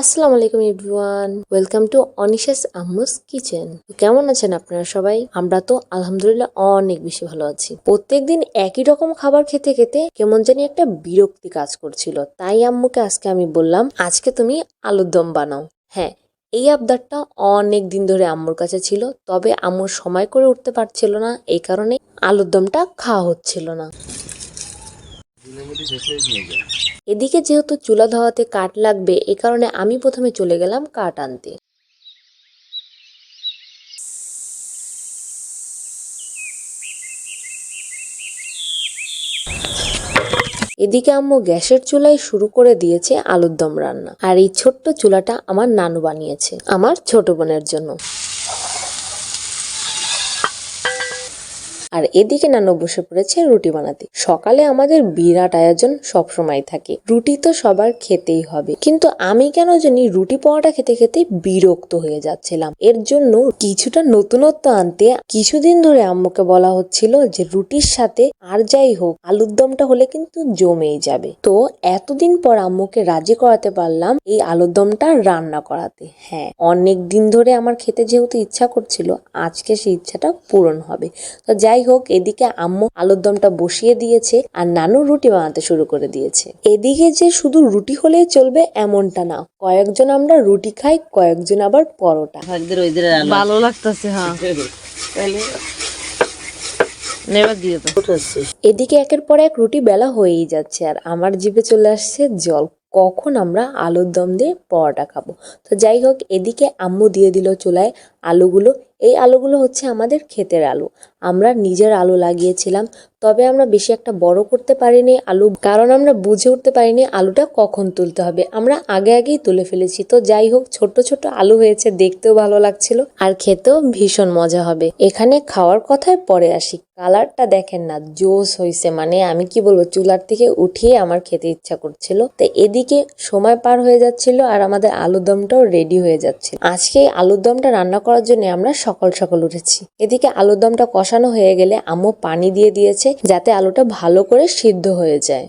আসসালামু আলাইকুম everyone, welcome to অনিশাস আম্মুস kitchen. কেমন আছেন আপনারা সবাই? আমরা তো আলহামদুলিল্লাহ অনেক বেশি ভালো আছি। প্রত্যেকদিন একই রকম খাবার খেতে খেতে কেমন জানি একটা বিরক্তি কাজ করছিল, তাই আম্মুকে আজকে আমি বললাম আজকে তুমি আলুর দম বানাও। হ্যাঁ, এই আবদারটা অনেক দিন ধরে আম্মুর কাছে ছিল, তবে আম্মুর সময় করে উঠতে পারছিল না, এই কারণে আলুর দমটা খাওয়া হচ্ছিল না। এদিকে যেহেতু চুলা ধোয়াতে কাঠ লাগবে, এ কারণে আমি প্রথমে চলে গেলাম কাঠ আনতে। এদিকে আম্মু গ্যাসের চুলায় শুরু করে দিয়েছে আলুর দম রান্না। আর এই ছোট্ট চুলাটা আমার নানু বানিয়েছে আমার ছোট বোনের জন্য। আর এদিকে নানু বসে পড়েছে রুটি বানাতে। সকালে আমাদের বিরাট আয়োজন সবসময় থাকে, রুটি তো সবার খেতেই হবে, কিন্তু আমি কেন জানি রুটি পরোটা খেতে খেতে বিরক্ত হয়ে যাচ্ছিলাম। এর জন্য কিছুটা নতুনত্ব আনতে কিছুদিন ধরে আম্মুকে বলা হচ্ছিল যে রুটির সাথে আর যাই হোক আলুর দমটা হলে কিন্তু জমেই যাবে। তো এতদিন পর আম্মুকে রাজি করাতে পারলাম এই আলুর দমটা রান্না করাতে। হ্যাঁ, অনেক দিন ধরে আমার খেতে যেহেতু ইচ্ছা করছিল, আজকে সেই ইচ্ছাটা পূরণ হবে। তো যাই হোক, এদিকে আম্মু আলুর দমটা বসিয়ে দিয়েছে আর নানু রুটি বানাতে শুরু করে দিয়েছে। এদিকে যে শুধু রুটি হলেই চলবে এমনটা না, কয়েকজন আমরা রুটি খাই, কয়েকজন আবার পরোটা। ভালো লাগতেছে। হ্যাঁ, এদিকে একের পর এক রুটি বেলা হয়েই যাচ্ছে আর আমার জিভে চলে আসছে জল, কখন আমরা আলুর দম দিয়ে পরোটা খাবো। তো যাই হোক, এদিকে আম্মু দিয়ে দিল চুলায় আলুগুলো। এই আলুগুলো হচ্ছে আমাদের ক্ষেতের আলু, আমরা নিজের আলু লাগিয়েছিলাম। তবে আমরা বেশি একটা বড় করতে পারিনি আলু, কারণ আমরা বুঝে উঠতে পারিনি আলুটা কখন তুলতে হবে, আমরা আগেই তুলে ফেলেছি। তো যাই হোক, ছোট ছোট আলু হয়েছে, দেখতেও ভালো লাগছিল আর খেতেও ভীষণ মজা হবে। এখানে খাওয়ার কথায় পরে আসি, কালারটা দেখেন না, জোস হয়েছে, মানে আমি কি বলবো, চুলার থেকে উঠিয়ে আমার খেতে ইচ্ছা করছিল। তো এদিকে সময় পার হয়ে যাচ্ছিল আর আমাদের আলুর দমটাও রেডি হয়ে যাচ্ছে। আজকে আলুর দমটা রান্না করার জন্য আমরা সকাল সকাল উঠেছি। এদিকে আলুর দমটা কষানো হয়ে গেলে আম্মু পানি দিয়ে দিয়েছে যাতে আলুটা ভালো করে সিদ্ধ হয়ে যায়।